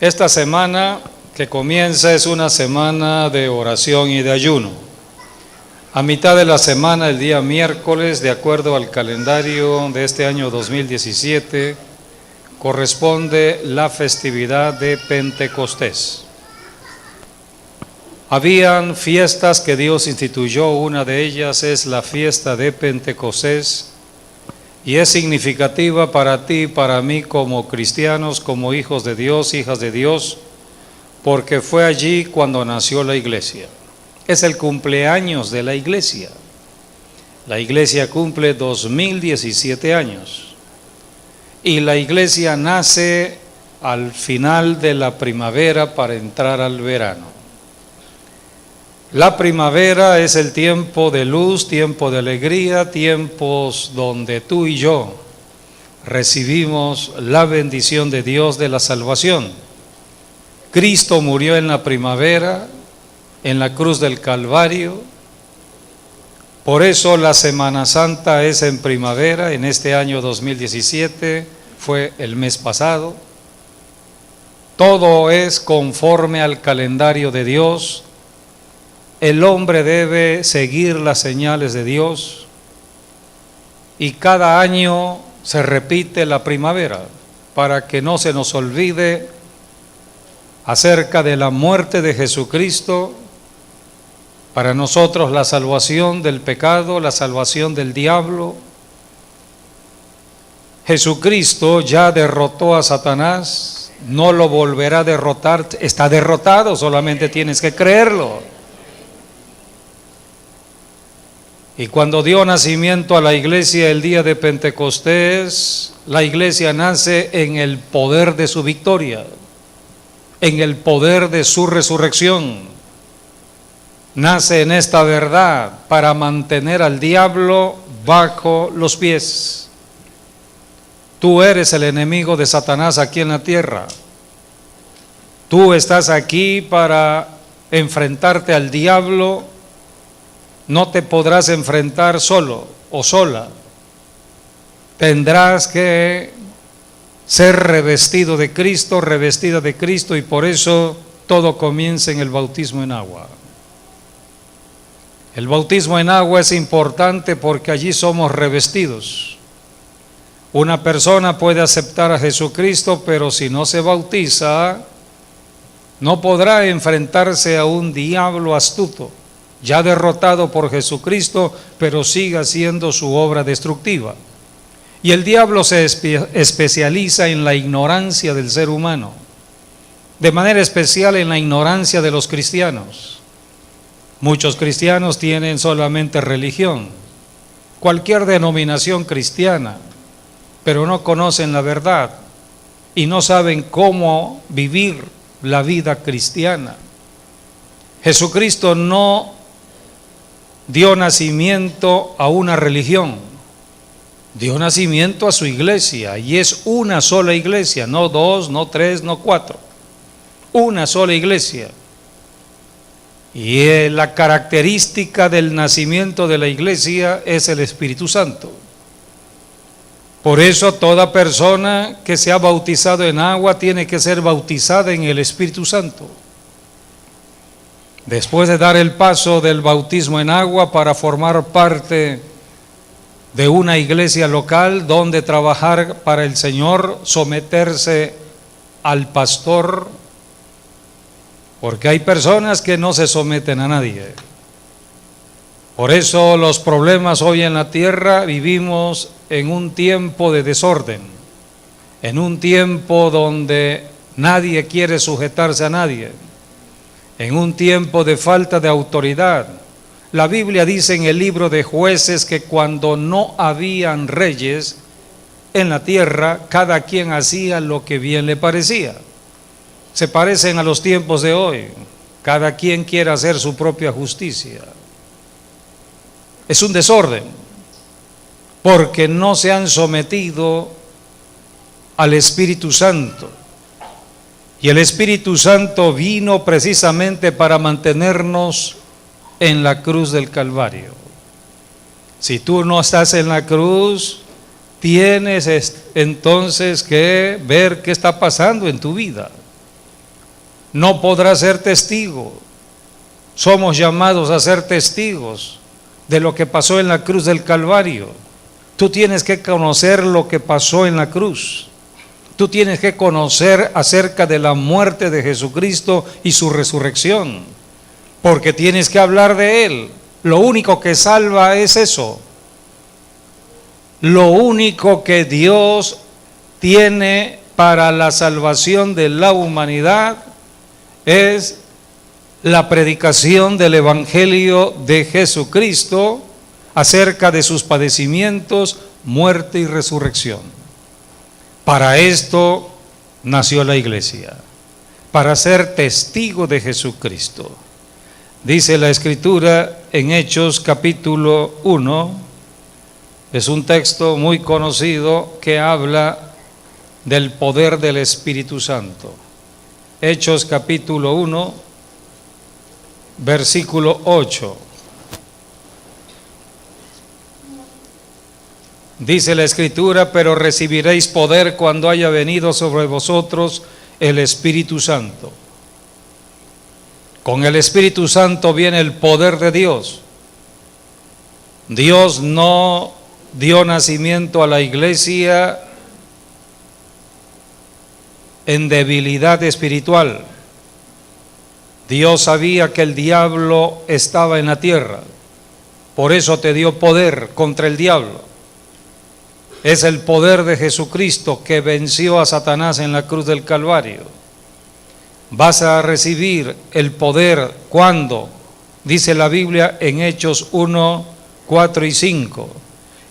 Esta semana que comienza es una semana de oración y de ayuno. A mitad de la semana, el día miércoles, de acuerdo al calendario de este año 2017, corresponde la festividad de Pentecostés. Habían fiestas que Dios instituyó, una de ellas es la fiesta de Pentecostés, y es significativa para ti y para mí como cristianos, como hijos de Dios, hijas de Dios, porque fue allí cuando nació la iglesia. Es el cumpleaños de la iglesia. La iglesia cumple 2017 años. Y la iglesia nace al final de la primavera para entrar al verano. La primavera es el tiempo de luz, tiempo de alegría, tiempos donde tú y yo recibimos la bendición de Dios de la salvación. Cristo murió en la primavera, en la cruz del Calvario. Por eso la Semana Santa es en primavera, en este año 2017, fue el mes pasado. Todo es conforme al calendario de Dios. El hombre debe seguir las señales de Dios y cada año se repite la primavera para que no se nos olvide acerca de la muerte de Jesucristo, para nosotros la salvación del pecado, la salvación del diablo. Jesucristo ya derrotó a Satanás, no lo volverá a derrotar, está derrotado, solamente tienes que creerlo. Y cuando dio nacimiento a la iglesia el día de Pentecostés, la iglesia nace en el poder de su victoria, en el poder de su resurrección. Nace en esta verdad para mantener al diablo bajo los pies. Tú eres el enemigo de Satanás aquí en la tierra. Tú estás aquí para enfrentarte al diablo. No te podrás enfrentar solo o sola. Tendrás que ser revestido de Cristo, revestida de Cristo, y por eso todo comienza en el bautismo en agua. El bautismo en agua es importante porque allí somos revestidos. Una persona puede aceptar a Jesucristo, pero si no se bautiza, no podrá enfrentarse a un diablo astuto, ya derrotado por Jesucristo, pero sigue haciendo su obra destructiva. Y el diablo se especializa en la ignorancia del ser humano, de manera especial en la ignorancia de los cristianos. Muchos cristianos tienen solamente religión, cualquier denominación cristiana, pero no conocen la verdad y no saben cómo vivir la vida cristiana. Jesucristo no dio nacimiento a una religión, dio nacimiento a su iglesia, y es una sola iglesia, no dos, no tres, no cuatro, una sola iglesia. Y la característica del nacimiento de la iglesia es el Espíritu Santo. Por eso toda persona que se ha bautizado en agua tiene que ser bautizada en el Espíritu Santo. Después de dar el paso del bautismo en agua para formar parte de una iglesia local donde trabajar para el Señor, someterse al pastor, porque hay personas que no se someten a nadie. Por eso los problemas hoy en la tierra, vivimos en un tiempo de desorden, en un tiempo donde nadie quiere sujetarse a nadie, en un tiempo de falta de autoridad. La Biblia dice en el libro de Jueces que cuando no habían reyes en la tierra, cada quien hacía lo que bien le parecía. Se parecen a los tiempos de hoy. Cada quien quiere hacer su propia justicia. Es un desorden, porque no se han sometido al Espíritu Santo. Y el Espíritu Santo vino precisamente para mantenernos en la cruz del Calvario. Si tú no estás en la cruz, tienes entonces que ver qué está pasando en tu vida. no podrá ser testigo. Somos llamados a ser testigos de lo que pasó en la cruz del Calvario. Tú tienes que conocer lo que pasó en la cruz. Tú tienes que conocer acerca de la muerte de Jesucristo y su resurrección, porque tienes que hablar de Él. Lo único que salva es eso. Lo único que Dios tiene para la salvación de la humanidad es la predicación del Evangelio de Jesucristo acerca de sus padecimientos, muerte y resurrección. Para esto nació la iglesia, para ser testigo de Jesucristo. Dice la Escritura en Hechos capítulo 1, es un texto muy conocido que habla del poder del Espíritu Santo. Hechos capítulo 1, versículo 8. Dice la Escritura: pero recibiréis poder cuando haya venido sobre vosotros el Espíritu Santo. Con el Espíritu Santo viene el poder de Dios. Dios no dio nacimiento a la iglesia en debilidad espiritual. Dios sabía que el diablo estaba en la tierra, por eso te dio poder contra el diablo. Es el poder de Jesucristo que venció a Satanás en la cruz del Calvario. Vas a recibir el poder cuando, dice la Biblia en Hechos 1, 4 y 5,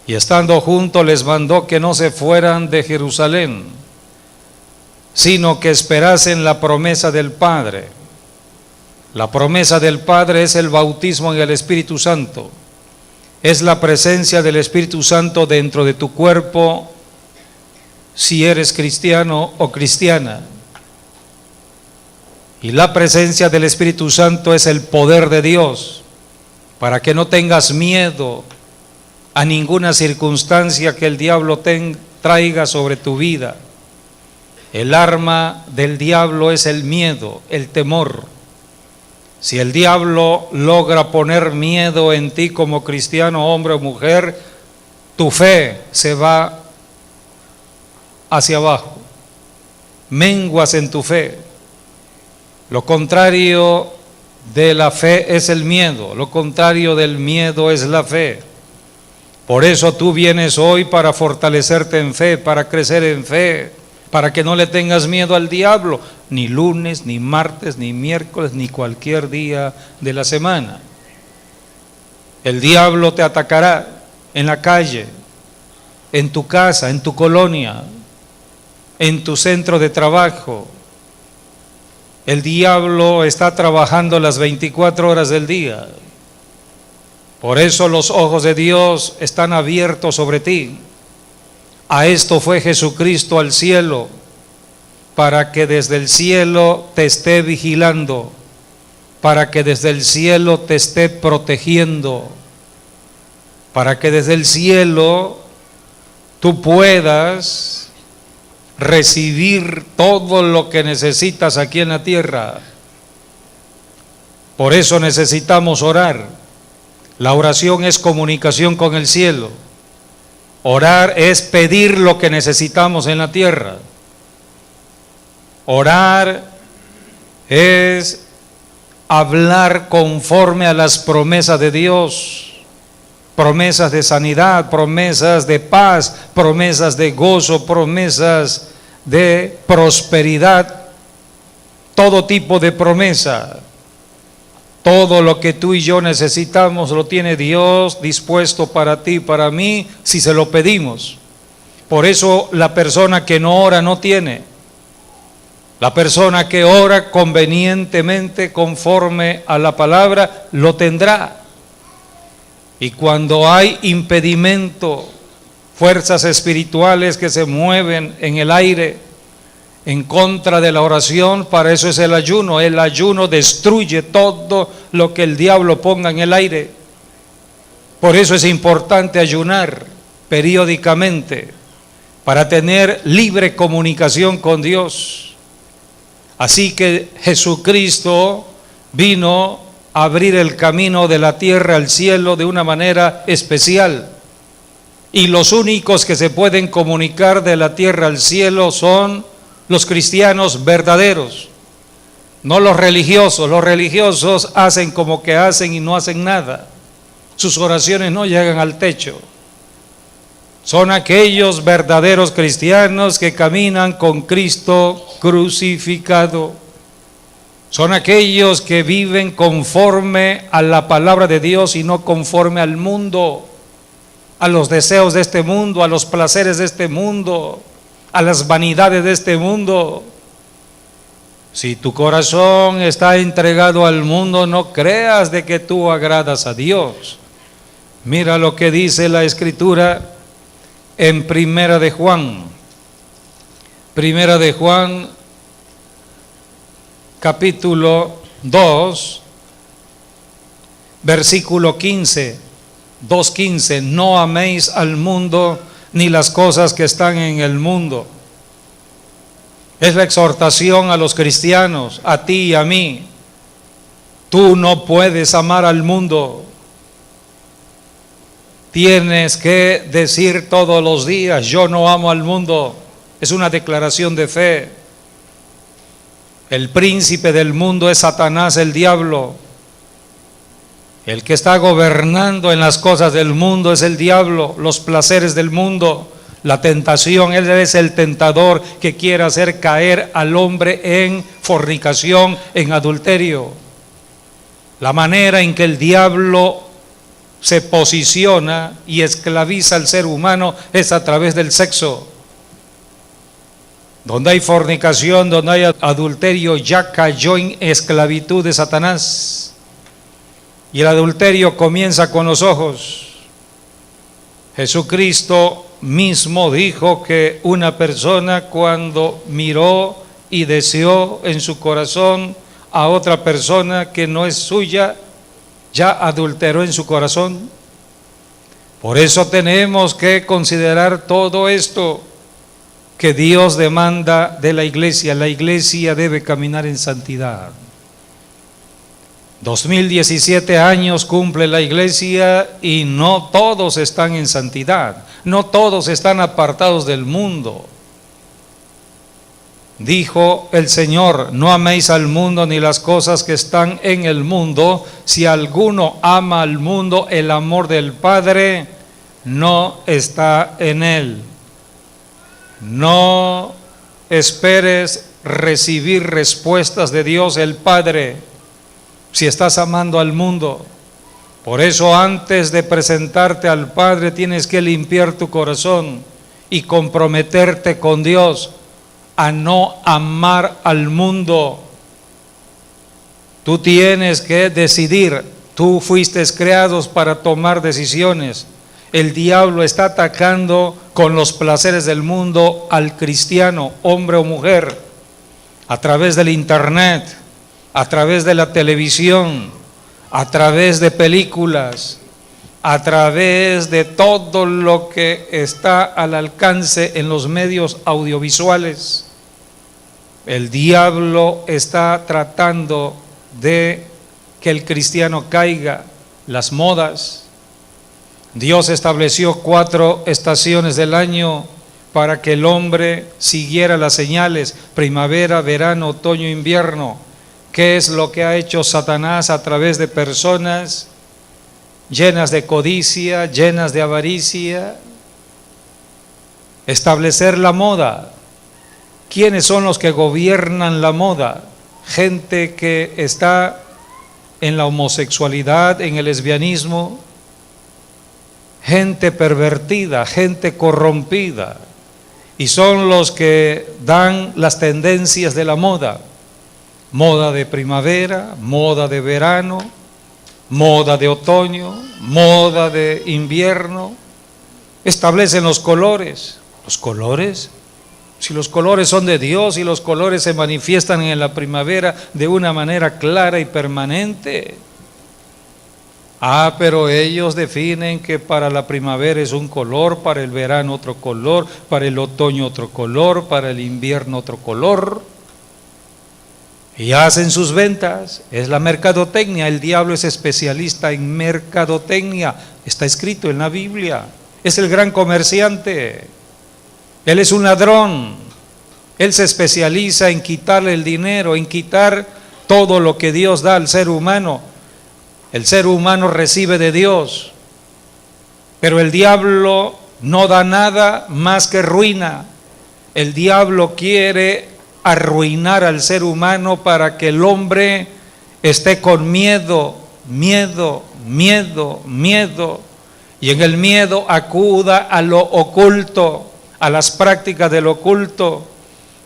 y estando juntos les mandó que no se fueran de Jerusalén, sino que esperasen la promesa del Padre. La promesa del Padre es el bautismo en el Espíritu Santo. Es la presencia del Espíritu Santo dentro de tu cuerpo si eres cristiano o cristiana. Y la presencia del Espíritu Santo es el poder de Dios para que no tengas miedo a ninguna circunstancia que el diablo traiga sobre tu vida. El arma del diablo es el miedo, el temor. Si el diablo logra poner miedo en ti como cristiano, hombre o mujer, tu fe se va hacia abajo, menguas en tu fe. Lo contrario de la fe es el miedo, lo contrario del miedo es la fe. Por eso tú vienes hoy para fortalecerte en fe, para crecer en fe, para que no le tengas miedo al diablo, ni lunes, ni martes, ni miércoles, ni cualquier día de la semana. El diablo te atacará en la calle, en tu casa, en tu colonia, en tu centro de trabajo. El diablo está trabajando las 24 horas del día. Por eso los ojos de Dios están abiertos sobre ti. A esto fue Jesucristo al cielo, para que desde el cielo te esté vigilando, para que desde el cielo te esté protegiendo, para que desde el cielo tú puedas recibir todo lo que necesitas aquí en la tierra. Por eso necesitamos orar. La oración es comunicación con el cielo. Orar es pedir lo que necesitamos en la tierra. Orar es hablar conforme a las promesas de Dios, promesas de sanidad, promesas de paz, promesas de gozo, promesas de prosperidad, todo tipo de promesa. Todo lo que tú y yo necesitamos lo tiene Dios dispuesto para ti, para mí, si se lo pedimos. Por eso la persona que no ora no tiene. La persona que ora convenientemente conforme a la palabra lo tendrá. Y cuando hay impedimento, fuerzas espirituales que se mueven en el aire en contra de la oración, para eso es el ayuno. El ayuno destruye todo lo que el diablo ponga en el aire. Por eso es importante ayunar periódicamente, para tener libre comunicación con Dios. Así que Jesucristo vino a abrir el camino de la tierra al cielo de una manera especial. Y los únicos que se pueden comunicar de la tierra al cielo son los cristianos verdaderos, no los religiosos. Los religiosos hacen como que hacen y no hacen nada. Sus oraciones no llegan al techo. Son aquellos verdaderos cristianos que caminan con Cristo crucificado. Son aquellos que viven conforme a la palabra de Dios y no conforme al mundo, a los deseos de este mundo, a los placeres de este mundo, a las vanidades de este mundo. Si tu corazón está entregado al mundo, no creas de que tú agradas a Dios. Mira lo que dice la Escritura en Primera de Juan. Primera de Juan, capítulo 2, versículo 15. 2:15, no améis al mundo ni las cosas que están en el mundo. Es la exhortación a los cristianos, a ti y a mí. Tú no puedes amar al mundo. Tienes que decir todos los días, yo no amo al mundo. Es una declaración de fe. El príncipe del mundo es Satanás, el diablo. El que está gobernando en las cosas del mundo es el diablo, los placeres del mundo, la tentación. Él es el tentador que quiere hacer caer al hombre en fornicación, en adulterio. La manera en que el diablo se posiciona y esclaviza al ser humano es a través del sexo. Donde hay fornicación, donde hay adulterio, ya cayó en esclavitud de Satanás. Y el adulterio comienza con los ojos. Jesucristo mismo dijo que una persona cuando miró y deseó en su corazón a otra persona que no es suya, ya adulteró en su corazón. Por eso tenemos que considerar todo esto que Dios demanda de la iglesia. La iglesia debe caminar en santidad. 2017 años cumple la iglesia y no todos están en santidad, no todos están apartados del mundo. Dijo el Señor, no améis al mundo ni las cosas que están en el mundo. Si alguno ama al mundo, el amor del Padre no está en él. No esperes recibir respuestas de Dios el Padre si estás amando al mundo. Por eso antes de presentarte al Padre tienes que limpiar tu corazón y comprometerte con Dios a no amar al mundo. Tú tienes que decidir. Tú fuiste creado para tomar decisiones. El diablo está atacando con los placeres del mundo al cristiano, hombre o mujer, a través del internet, a través de la televisión, a través de películas, a través de todo lo que está al alcance en los medios audiovisuales. El diablo está tratando de que el cristiano caiga. Las modas. Dios estableció 4 estaciones del año para que el hombre siguiera las señales: primavera, verano, otoño, invierno. ¿Qué es lo que ha hecho Satanás a través de personas llenas de codicia, llenas de avaricia? Establecer la moda. ¿Quiénes son los que gobiernan la moda? Gente que está en la homosexualidad, en el lesbianismo, gente pervertida, gente corrompida, y son los que dan las tendencias de la moda. Moda de primavera, moda de verano, moda de otoño, moda de invierno. Establecen los colores. ¿Los colores? Si los colores son de Dios y los colores se manifiestan en la primavera de una manera clara y permanente. Pero ellos definen que para la primavera es un color, para el verano otro color, para el otoño otro color, para el invierno otro color. y hacen sus ventas. Es la mercadotecnia. El diablo es especialista en mercadotecnia. Está escrito en la Biblia. Es el gran comerciante. Él es un ladrón. Él se especializa en quitarle el dinero, en quitar todo lo que Dios da al ser humano. El ser humano recibe de Dios, pero el diablo no da nada más que ruina. El diablo quiere arruinar al ser humano para que el hombre esté con miedo, miedo, miedo, miedo, y en el miedo acuda a lo oculto, a las prácticas del oculto,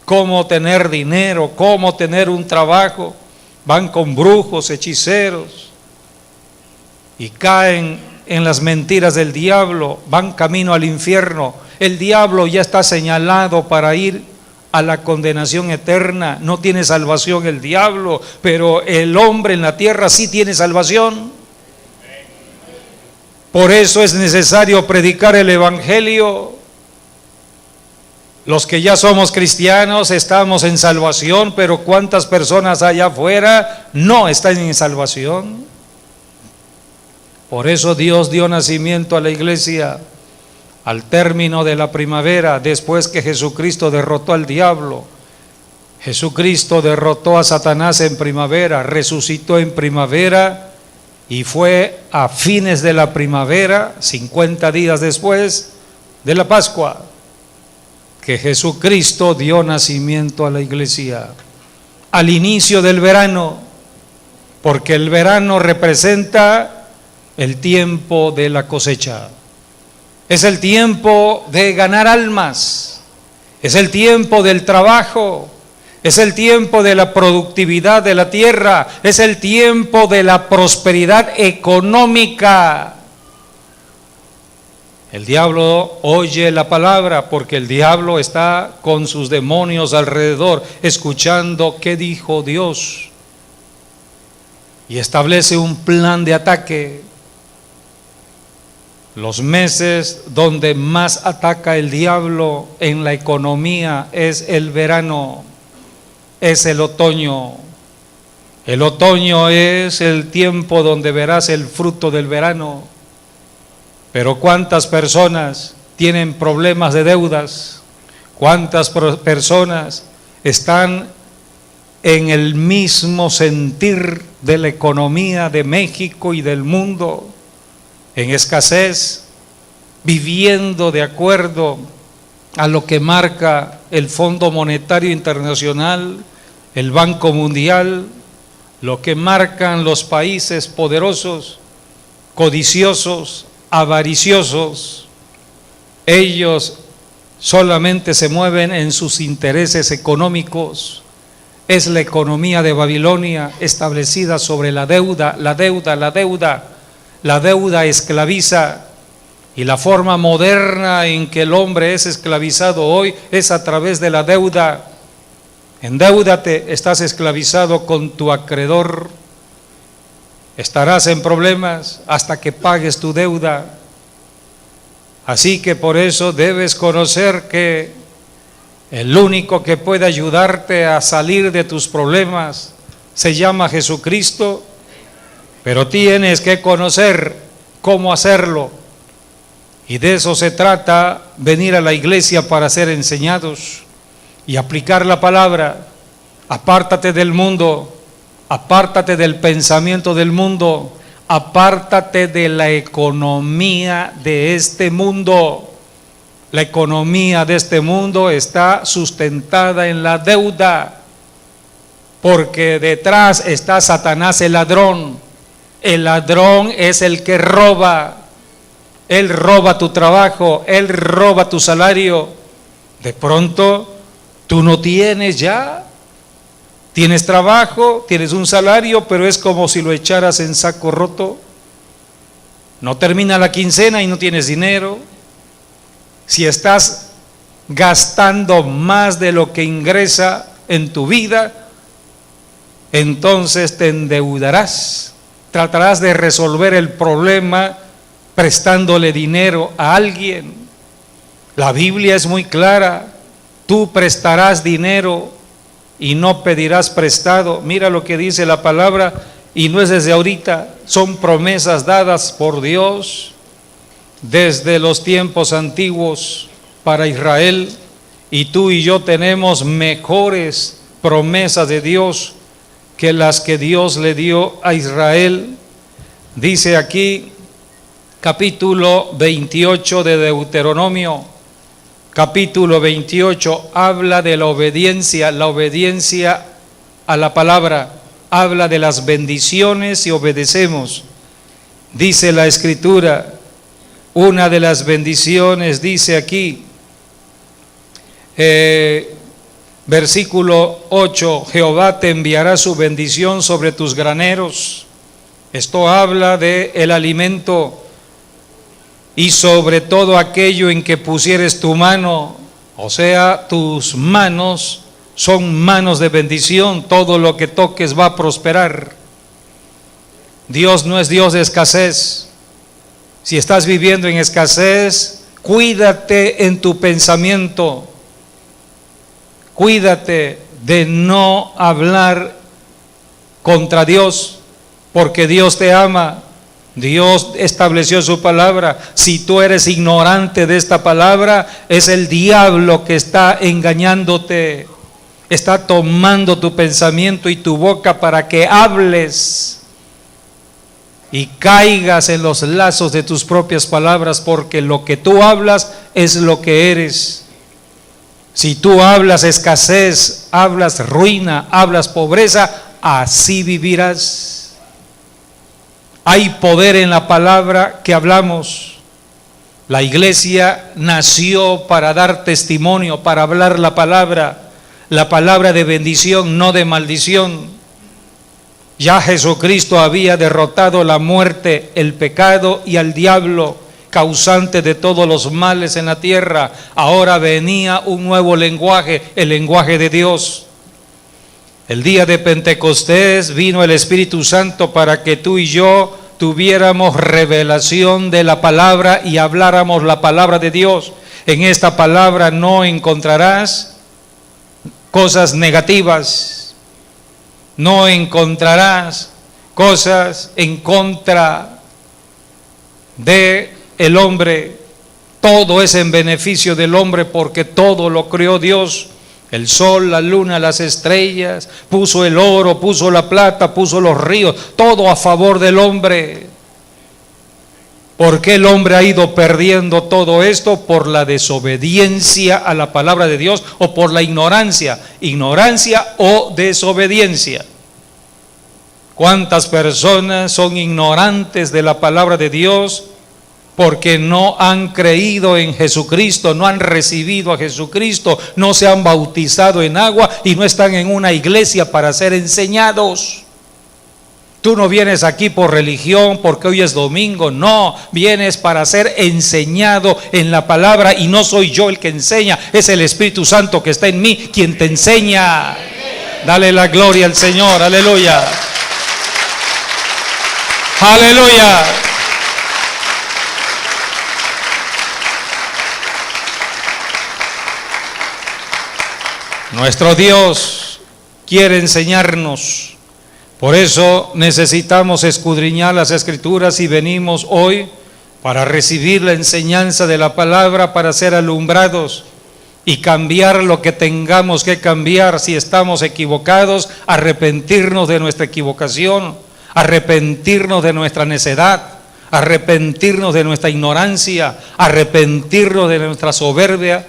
cómo tener dinero, cómo tener un trabajo. Van con brujos, hechiceros, y caen en las mentiras del diablo, van camino al infierno. El diablo ya está señalado para ir a la condenación eterna. No tiene salvación el diablo, pero el hombre en la tierra sí tiene salvación. Por eso es necesario predicar el evangelio. Los que ya somos cristianos estamos en salvación, pero ¿cuántas personas allá afuera no están en salvación? Por eso Dios dio nacimiento a la iglesia al término de la primavera, después que Jesucristo derrotó al diablo. Jesucristo derrotó a Satanás en primavera, resucitó en primavera, y fue a fines de la primavera, 50 días después de la Pascua, que Jesucristo dio nacimiento a la iglesia. Al inicio del verano, porque el verano representa el tiempo de la cosecha. Es el tiempo de ganar almas, es el tiempo del trabajo, es el tiempo de la productividad de la tierra, es el tiempo de la prosperidad económica. El diablo oye la palabra porque el diablo está con sus demonios alrededor, escuchando qué dijo Dios, y establece un plan de ataque. Los meses donde más ataca el diablo en la economía es el verano, es el otoño. El otoño es el tiempo donde verás el fruto del verano. Pero ¿cuántas personas tienen problemas de deudas? ¿Cuántas personas están en el mismo sentir de la economía de México y del mundo? En escasez, viviendo de acuerdo a lo que marca el Fondo Monetario Internacional, el Banco Mundial, lo que marcan los países poderosos, codiciosos, avariciosos. Ellos solamente se mueven en sus intereses económicos. Es la economía de Babilonia establecida sobre la deuda, la deuda, la deuda. La deuda esclaviza, y la forma moderna en que el hombre es esclavizado hoy es a través de la deuda. Endeúdate, estás esclavizado con tu acreedor. Estarás en problemas hasta que pagues tu deuda. Así que por eso debes conocer que el único que puede ayudarte a salir de tus problemas se llama Jesucristo. Pero tienes que conocer cómo hacerlo, y de eso se trata, venir a la iglesia para ser enseñados y aplicar la palabra. Apártate del mundo, apártate del pensamiento del mundo, apártate de la economía de este mundo. La economía de este mundo está sustentada en la deuda, porque detrás está Satanás el ladrón. El ladrón es el que roba. Él roba tu trabajo, él roba tu salario. De pronto tú no tienes ya, tienes trabajo, tienes un salario, pero es como si lo echaras en saco roto. No termina la quincena y no tienes dinero. Si estás gastando más de lo que ingresa en tu vida, entonces te endeudarás. Tratarás de resolver el problema prestándole dinero a alguien. La Biblia es muy clara: tú prestarás dinero y no pedirás prestado. Mira lo que dice la palabra, y no es desde ahorita, son promesas dadas por Dios desde los tiempos antiguos para Israel, y tú y yo tenemos mejores promesas de Dios que las que Dios le dio a Israel. Dice aquí, capítulo 28 de Deuteronomio, capítulo 28, habla de la obediencia a la palabra, habla de las bendiciones si obedecemos. Dice la Escritura, una de las bendiciones, dice aquí, versículo 8, Jehová te enviará su bendición sobre tus graneros. Esto habla de el alimento, y sobre todo aquello en que pusieres tu mano, o sea, tus manos son manos de bendición, todo lo que toques va a prosperar. Dios no es Dios de escasez. Si estás viviendo en escasez, cuídate en tu pensamiento, cuídate de no hablar contra Dios, porque Dios te ama. Dios estableció su palabra. Si tú eres ignorante de esta palabra, es el diablo que está engañándote, está tomando tu pensamiento y tu boca para que hables y caigas en los lazos de tus propias palabras, porque lo que tú hablas es lo que eres. Si tú hablas escasez, hablas ruina, hablas pobreza, así vivirás. Hay poder en la palabra que hablamos. La iglesia nació para dar testimonio, para hablar la palabra de bendición, no de maldición. Ya Jesucristo había derrotado la muerte, el pecado y al diablo, causante de todos los males en la tierra. Ahora venía un nuevo lenguaje, el lenguaje de Dios. El día de Pentecostés vino el Espíritu Santo para que tú y yo tuviéramos revelación de la palabra y habláramos la palabra de Dios. En esta palabra no encontrarás cosas negativas, no encontrarás cosas en contra de el hombre. Todo es en beneficio del hombre, porque todo lo creó Dios. El sol, la luna, las estrellas, puso el oro, puso la plata, puso los ríos, todo a favor del hombre. ¿Por qué el hombre ha ido perdiendo todo esto? Por la desobediencia a la palabra de Dios, o por la ignorancia o desobediencia. ¿Cuántas personas son ignorantes de la palabra de Dios? Porque no han creído en Jesucristo, no han recibido a Jesucristo, no se han bautizado en agua y no están en una iglesia para ser enseñados. Tú no vienes aquí por religión, porque hoy es domingo, no, vienes para ser enseñado en la palabra, y no soy yo el que enseña, es el Espíritu Santo que está en mí quien te enseña. Dale la gloria al Señor, aleluya. Aleluya. Nuestro Dios quiere enseñarnos. Por eso necesitamos escudriñar las Escrituras, y venimos hoy para recibir la enseñanza de la palabra, para ser alumbrados y cambiar lo que tengamos que cambiar. Si estamos equivocados, arrepentirnos de nuestra equivocación, arrepentirnos de nuestra necedad, arrepentirnos de nuestra ignorancia, arrepentirnos de nuestra soberbia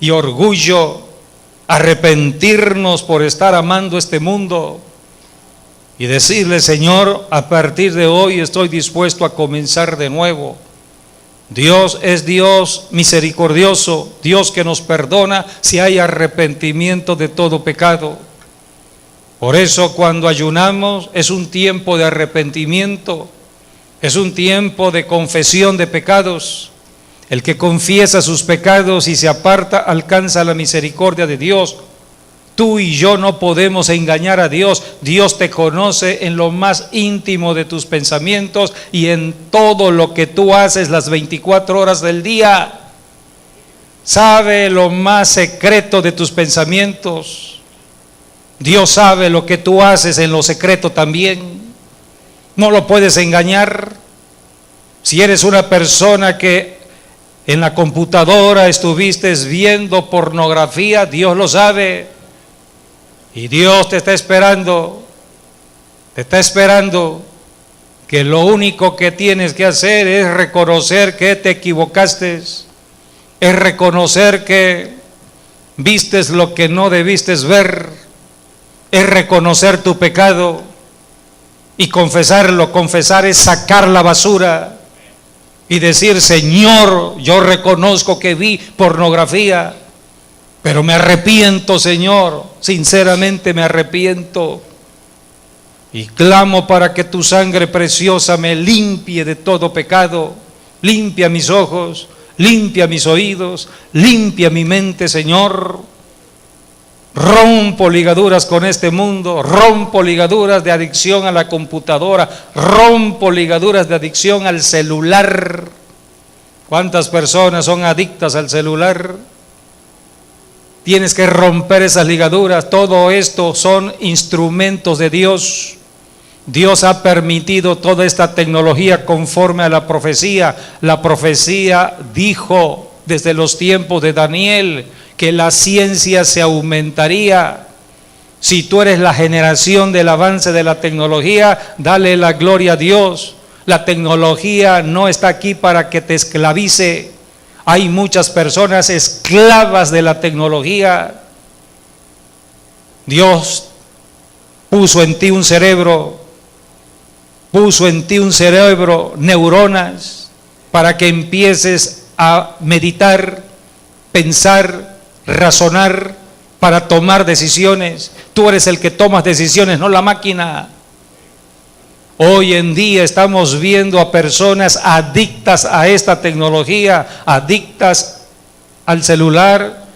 y orgullo, arrepentirnos por estar amando este mundo y decirle: Señor, a partir de hoy estoy dispuesto a comenzar de nuevo. Dios es Dios misericordioso, Dios que nos perdona si hay arrepentimiento de todo pecado. Por eso cuando ayunamos es un tiempo de arrepentimiento, es un tiempo de confesión de pecados. El que confiesa sus pecados y se aparta alcanza la misericordia de Dios. Tú y yo no podemos engañar a Dios. Dios te conoce en lo más íntimo de tus pensamientos y en todo lo que tú haces las 24 horas del día. Sabe lo más secreto de tus pensamientos. Dios sabe lo que tú haces en lo secreto también. No lo puedes engañar. Si eres una persona que en la computadora estuviste viendo pornografía, Dios lo sabe. Y Dios te está esperando. Te está esperando. Que lo único que tienes que hacer es reconocer que te equivocaste. Es reconocer que vistes lo que no debiste ver. Es reconocer tu pecado y confesarlo. Confesar es sacar la basura y decir: Señor, yo reconozco que vi pornografía, pero me arrepiento, Señor, sinceramente me arrepiento. Y clamo para que tu sangre preciosa me limpie de todo pecado. Limpia mis ojos, limpia mis oídos, limpia mi mente, Señor. Rompo ligaduras con este mundo, rompo ligaduras de adicción a la computadora, rompo ligaduras de adicción al celular. ¿Cuántas personas son adictas al celular? Tienes que romper esas ligaduras. Todo esto son instrumentos de Dios. Dios ha permitido toda esta tecnología conforme a la profecía. La profecía dijo desde los tiempos de Daniel que la ciencia se aumentaría. Si tú eres la generación del avance de la tecnología, dale la gloria a Dios. La tecnología no está aquí para que te esclavice. Hay muchas personas esclavas de la tecnología. Dios puso en ti un cerebro, neuronas, para que empieces a meditar, pensar, razonar, para tomar decisiones. Tú eres el que tomas decisiones, no la máquina. Hoy en día estamos viendo a personas adictas a esta tecnología, adictas al celular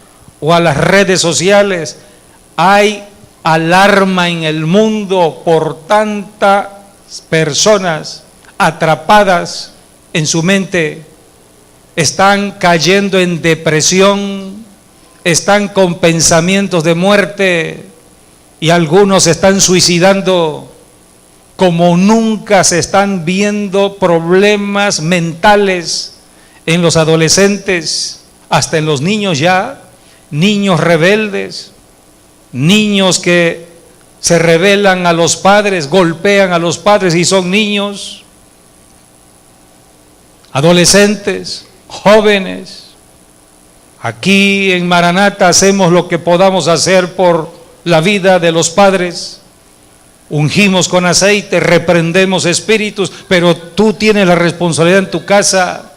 o a las redes sociales. Hay alarma en el mundo por tantas personas atrapadas en su mente. Están cayendo en depresión, están con pensamientos de muerte y algunos se están suicidando. Como nunca se están viendo problemas mentales en los adolescentes, hasta en los niños ya, niños rebeldes, niños que se rebelan a los padres, golpean a los padres y son niños, adolescentes, jóvenes. Aquí en Maranata hacemos lo que podamos hacer por la vida de los padres. Ungimos con aceite, reprendemos espíritus, pero tú tienes la responsabilidad en tu casa.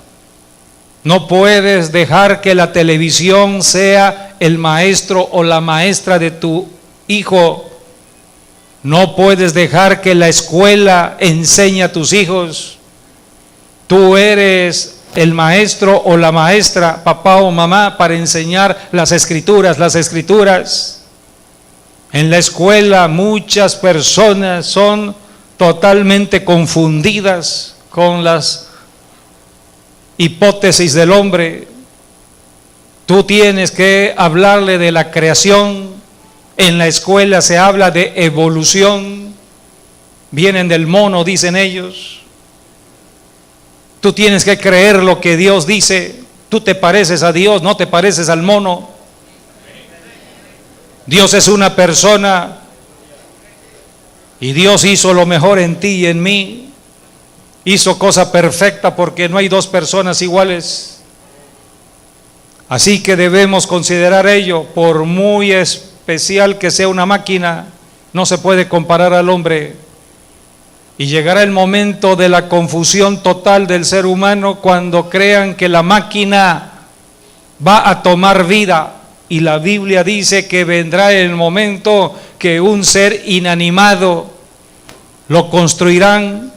No puedes dejar que la televisión sea el maestro o la maestra de tu hijo. No puedes dejar que la escuela enseñe a tus hijos. Tú eres el maestro o la maestra, papá o mamá, para enseñar las escrituras. En la escuela muchas personas son totalmente confundidas con las hipótesis del hombre. Tú tienes que hablarle de la creación. En la escuela se habla de evolución. Vienen del mono, dicen ellos. Tú tienes que creer lo que Dios dice. Tú te pareces a Dios, no te pareces al mono. Dios es una persona y Dios hizo lo mejor en ti y en mí. Hizo cosa perfecta porque no hay dos personas iguales. Así que debemos considerar ello. Por muy especial que sea una máquina, no se puede comparar al hombre. Y llegará el momento de la confusión total del ser humano cuando crean que la máquina va a tomar vida. Y la Biblia dice que vendrá el momento que un ser inanimado lo construirán,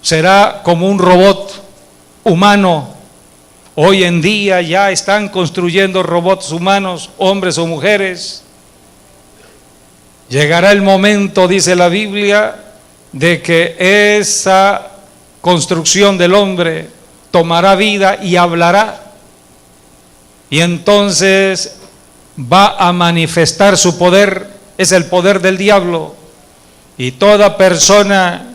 será como un robot humano. Hoy en día ya están construyendo robots humanos, hombres o mujeres. Llegará el momento, dice la Biblia, de que esa construcción del hombre tomará vida y hablará. Y entonces va a manifestar su poder. es el poder del diablo. Y toda persona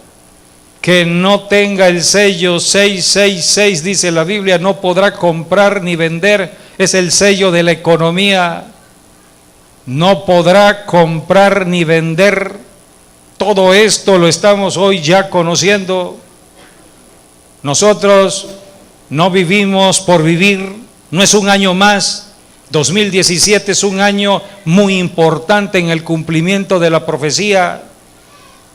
que no tenga el sello 666, dice la Biblia, no podrá comprar ni vender. Es el sello de la economía. No podrá comprar ni vender. Todo esto lo estamos hoy ya conociendo. Nosotros no vivimos por vivir. No es un año más. 2017 es un año muy importante en el cumplimiento de la profecía.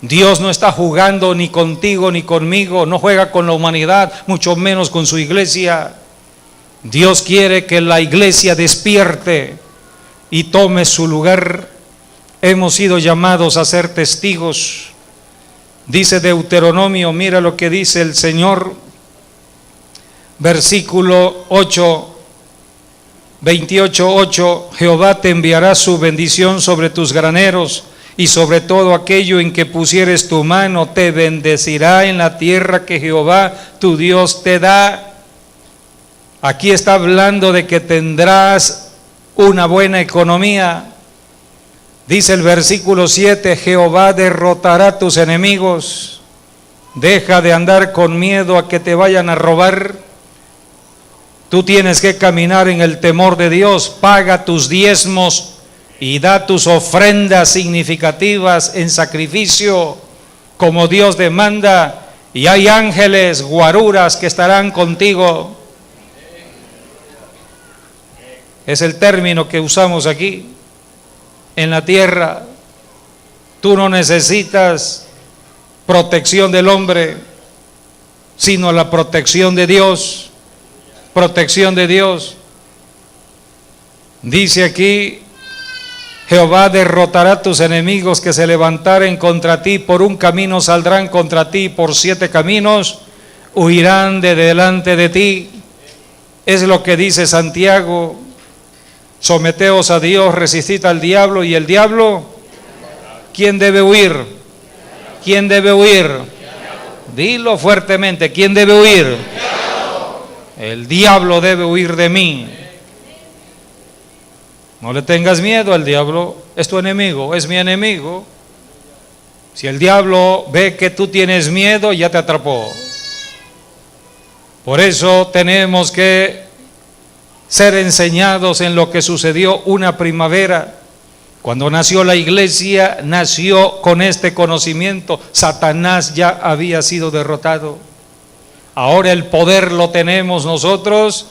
Dios no está jugando ni contigo ni conmigo, no juega con la humanidad, mucho menos con su iglesia. Dios quiere que la iglesia despierte y tome su lugar. Hemos sido llamados a ser testigos. Dice Deuteronomio, mira lo que dice el Señor, versículo 8, 28:8, Jehová te enviará su bendición sobre tus graneros y sobre todo aquello en que pusieres tu mano, te bendecirá en la tierra que Jehová tu Dios te da. Aquí está hablando de que tendrás una buena economía. Dice el versículo 7, Jehová derrotará a tus enemigos. Deja de andar con miedo a que te vayan a robar. Tú tienes que caminar en el temor de Dios. Paga tus diezmos y da tus ofrendas significativas en sacrificio como Dios demanda, y hay ángeles, guaruras que estarán contigo. Es el término que usamos aquí en la tierra. Tú no necesitas protección del hombre, sino la protección de Dios. Protección de Dios. Dice aquí, Jehová derrotará a tus enemigos que se levantaren contra ti. Por un camino saldrán contra ti, por 7 caminos huirán de delante de ti. Es lo que dice Santiago. Someteos a Dios, resistid al diablo, y el diablo, ¿quién debe huir? ¿Quién debe huir? Dilo fuertemente, ¿quién debe huir? El diablo debe huir de mí. No le tengas miedo al diablo, es tu enemigo, es mi enemigo. Si el diablo ve que tú tienes miedo, ya te atrapó. Por eso tenemos que ser enseñados en lo que sucedió una primavera. Cuando nació la iglesia, nació con este conocimiento. Satanás ya había sido derrotado. Ahora el poder lo tenemos nosotros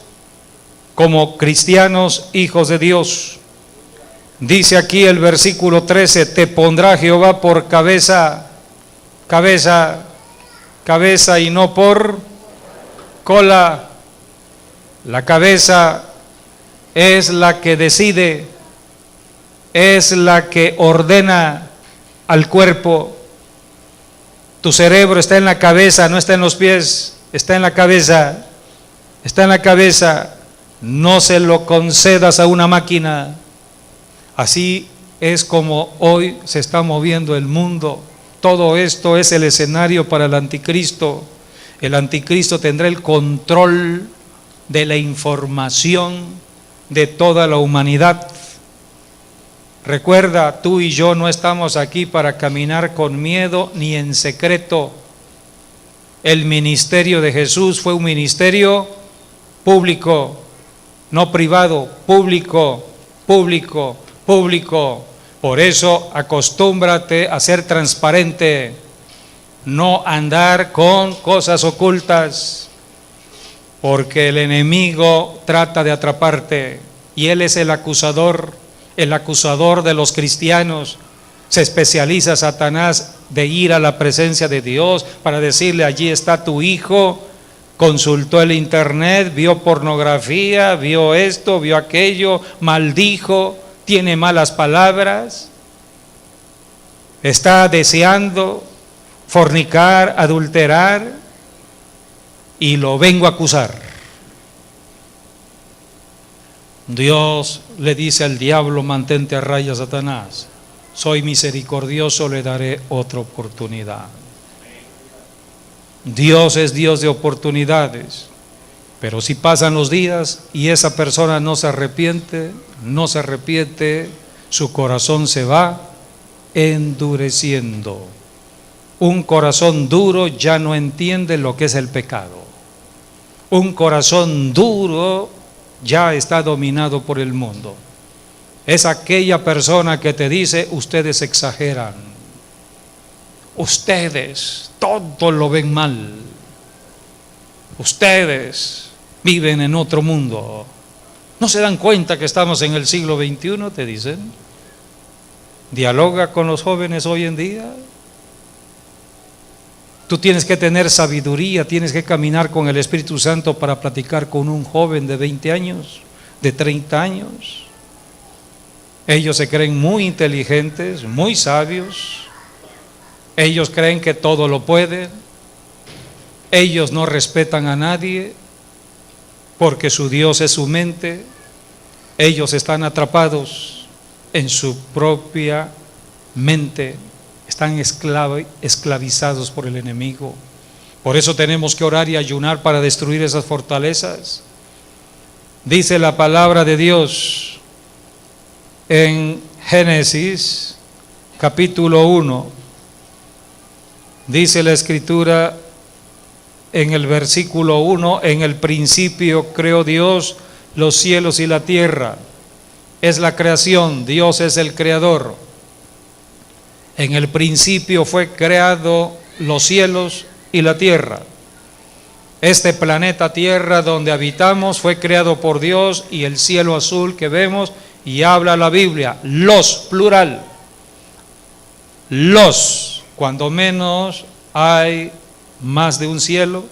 como cristianos, hijos de Dios. Dice aquí el versículo 13, te pondrá Jehová por cabeza, cabeza, cabeza y no por cola. La cabeza es la que decide, es la que ordena al cuerpo. Tu cerebro está en la cabeza, no está en los pies, está en la cabeza, está en la cabeza. No se lo concedas a una máquina. Así es como hoy se está moviendo el mundo. Todo esto es el escenario para el anticristo. El anticristo tendrá el control de la información de toda la humanidad. Recuerda, tú y yo no estamos aquí para caminar con miedo ni en secreto. El ministerio de Jesús fue un ministerio público, no privado, público, público, público. Por eso acostúmbrate a ser transparente, no andar con cosas ocultas, porque el enemigo trata de atraparte y él es el acusador de los cristianos. Se especializa Satanás de ir a la presencia de Dios para decirle, allí está tu hijo, consultó el internet, vio pornografía, vio esto, vio aquello, maldijo, tiene malas palabras, está deseando fornicar, adulterar, y lo vengo a acusar. Dios le dice al diablo, mantente a raya, Satanás, soy misericordioso, le daré otra oportunidad. Dios es Dios de oportunidades, pero si pasan los días y esa persona no se arrepiente, su corazón se va endureciendo. Un corazón duro ya no entiende lo que es el pecado. Un corazón duro ya está dominado por el mundo. Es aquella persona que te dice: ustedes exageran, ustedes todo lo ven mal, ustedes viven en otro mundo, ¿no se dan cuenta que estamos en el siglo XXI? Te dicen. Dialoga con los jóvenes hoy en día. Tú tienes que tener sabiduría, tienes que caminar con el Espíritu Santo para platicar con un joven de 20 años, de 30 años. Ellos se creen muy inteligentes, muy sabios. Ellos creen que todo lo pueden. Ellos no respetan a nadie porque su Dios es su mente. Ellos están atrapados en su propia mente. Están esclavizados por el enemigo. Por eso tenemos que orar y ayunar para destruir esas fortalezas. Dice la palabra de Dios en Génesis capítulo 1. Dice la Escritura en el versículo 1: en el principio creó Dios los cielos y la tierra. Es la creación, Dios es el creador. En el principio fue creado los cielos y la tierra. Este planeta Tierra donde habitamos fue creado por Dios, y el cielo azul que vemos, y habla la Biblia, los, plural, los, cuando menos hay más de un cielo.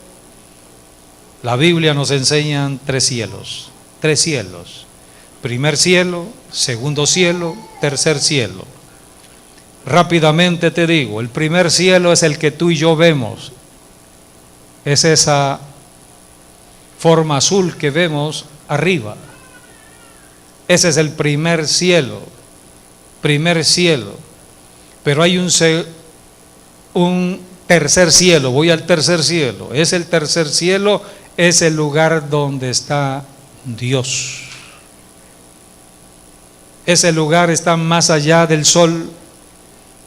La Biblia nos enseña tres cielos, primer cielo, segundo cielo, tercer cielo. Rápidamente te digo, el primer cielo es el que tú y yo vemos, es esa forma azul que vemos arriba. Ese es el primer cielo, pero hay un tercer cielo. Voy al tercer cielo. El tercer cielo es el lugar donde está Dios. Ese lugar está más allá del sol,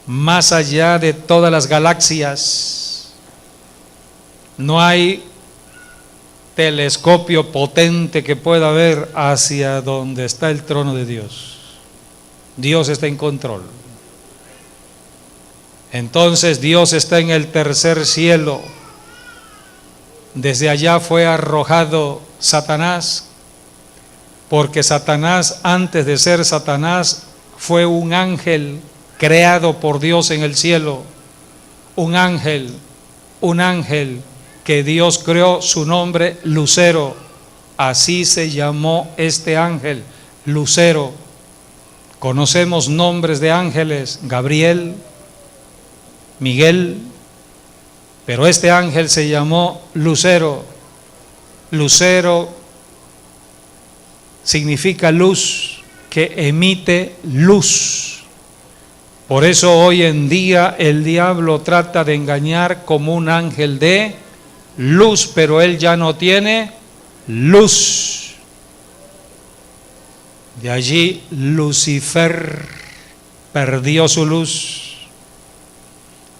más allá de todas las galaxias. No hay telescopio potente que pueda ver hacia donde está el trono de Dios. Dios está en control. Entonces Dios está en el tercer cielo. Desde allá fue arrojado Satanás, porque Satanás, antes de ser Satanás, fue un ángel creado por Dios en el cielo. Un ángel que Dios creó, su nombre Lucero. Así se llamó este ángel, Lucero. Conocemos nombres de ángeles: Gabriel, Miguel, pero este ángel se llamó Lucero. Lucero significa luz, que emite luz. Por eso hoy en día el diablo trata de engañar como un ángel de luz, pero él ya no tiene luz. De allí Lucifer perdió su luz.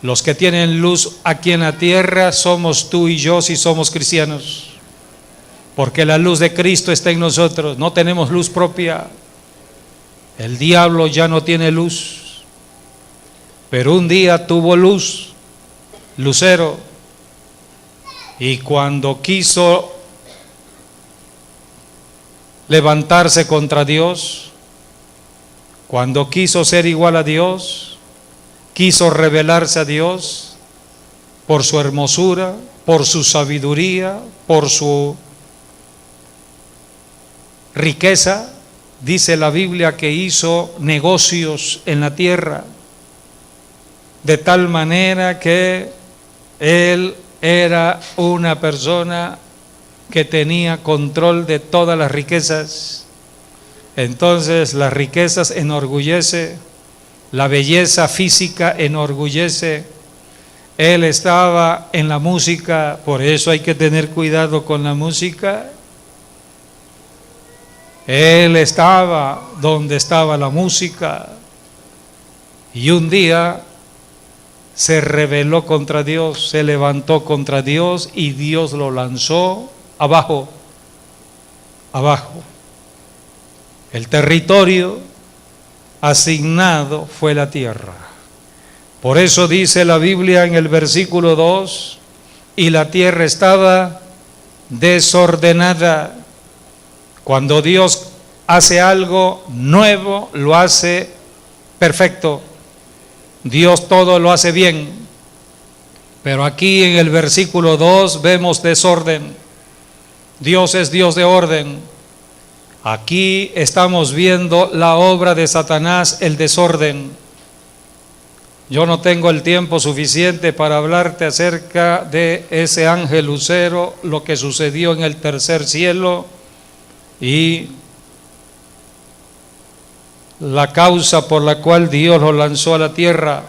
Los que tienen luz aquí en la tierra somos tú y yo, si somos cristianos, porque la luz de Cristo está en nosotros. No tenemos luz propia. El diablo ya no tiene luz, pero un día tuvo luz, Lucero, y cuando quiso levantarse contra Dios, cuando quiso ser igual a Dios, quiso revelarse a Dios por su hermosura, por su sabiduría, por su riqueza. Dice la Biblia que hizo negocios en la tierra, de tal manera que él era una persona que tenía control de todas las riquezas. Entonces las riquezas enorgullece, la belleza física enorgullece. Él estaba en la música, por eso hay que tener cuidado con la música. Él estaba donde estaba la música, Y un día se rebeló contra Dios, se levantó contra Dios y Dios lo lanzó abajo. El territorio asignado fue la tierra. Por eso dice la Biblia en el versículo 2, y la tierra estaba desordenada. Cuando Dios hace algo nuevo, lo hace perfecto. Dios todo lo hace bien. Pero aquí en el versículo 2 vemos desorden. Dios es Dios de orden. Aquí estamos viendo la obra de Satanás, el desorden. Yo no tengo el tiempo suficiente para hablarte acerca de ese ángel lucero, lo que sucedió en el tercer cielo y la causa por la cual Dios lo lanzó a la tierra.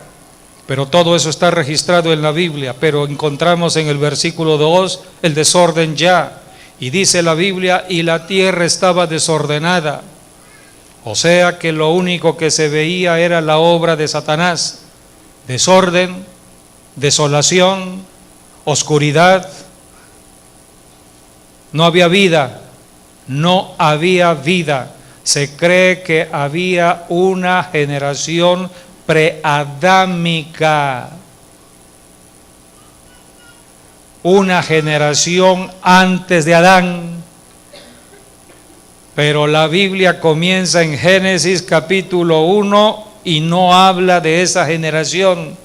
Pero todo eso está registrado en la Biblia. Pero encontramos en el versículo 2 el desorden ya. Y dice la Biblia, y la tierra estaba desordenada. O sea que lo único que se veía era la obra de Satanás. Desorden, desolación, oscuridad. No había vida, no había vida. Se cree que había una generación preadámica, una generación antes de Adán. Pero la Biblia comienza en Génesis capítulo 1 y no habla de esa generación.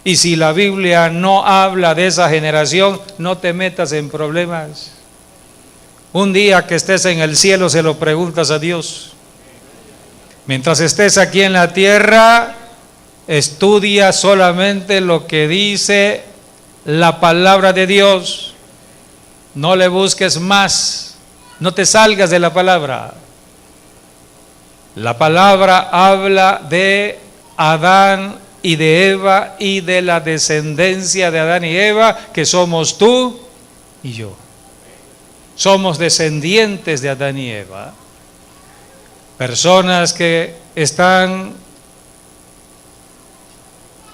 Y si la Biblia no habla de esa generación, no te metas en problemas. Un día que estés en el cielo se lo preguntas a Dios. Mientras estés aquí en la tierra, estudia solamente lo que dice la palabra de Dios. No le busques más, no te salgas de la palabra. La palabra habla de Adán y de Eva y de la descendencia de Adán y Eva, que somos tú y yo. Somos descendientes de Adán y Eva. Personas que están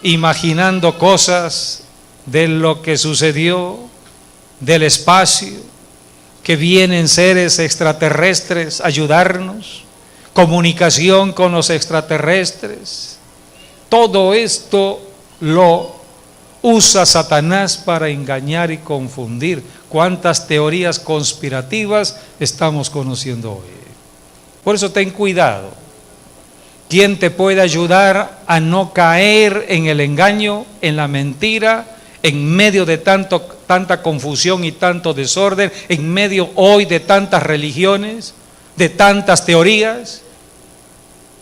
imaginando cosas de lo que sucedió, del espacio, que vienen seres extraterrestres a ayudarnos, comunicación con los extraterrestres. Todo esto lo usa Satanás para engañar y confundir. ¿Cuántas teorías conspirativas estamos conociendo hoy? Por eso ten cuidado. ¿Quién te puede ayudar a no caer en el engaño, en la mentira, en medio de tanta confusión y tanto desorden, en medio hoy de tantas religiones, de tantas teorías?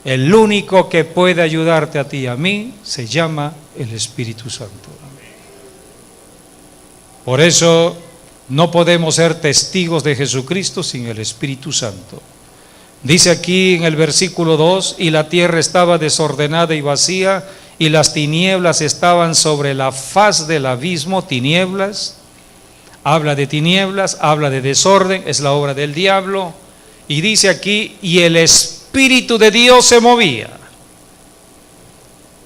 El único que puede ayudarte a ti y a mí se llama el Espíritu Santo. Por eso no podemos ser testigos de Jesucristo sin el Espíritu Santo. Dice aquí en el versículo 2, y la tierra estaba desordenada y vacía, y las tinieblas estaban sobre la faz del abismo. Tinieblas, habla de tinieblas, habla de desorden, es la obra del diablo. Y dice aquí, y el Espíritu de Dios se movía.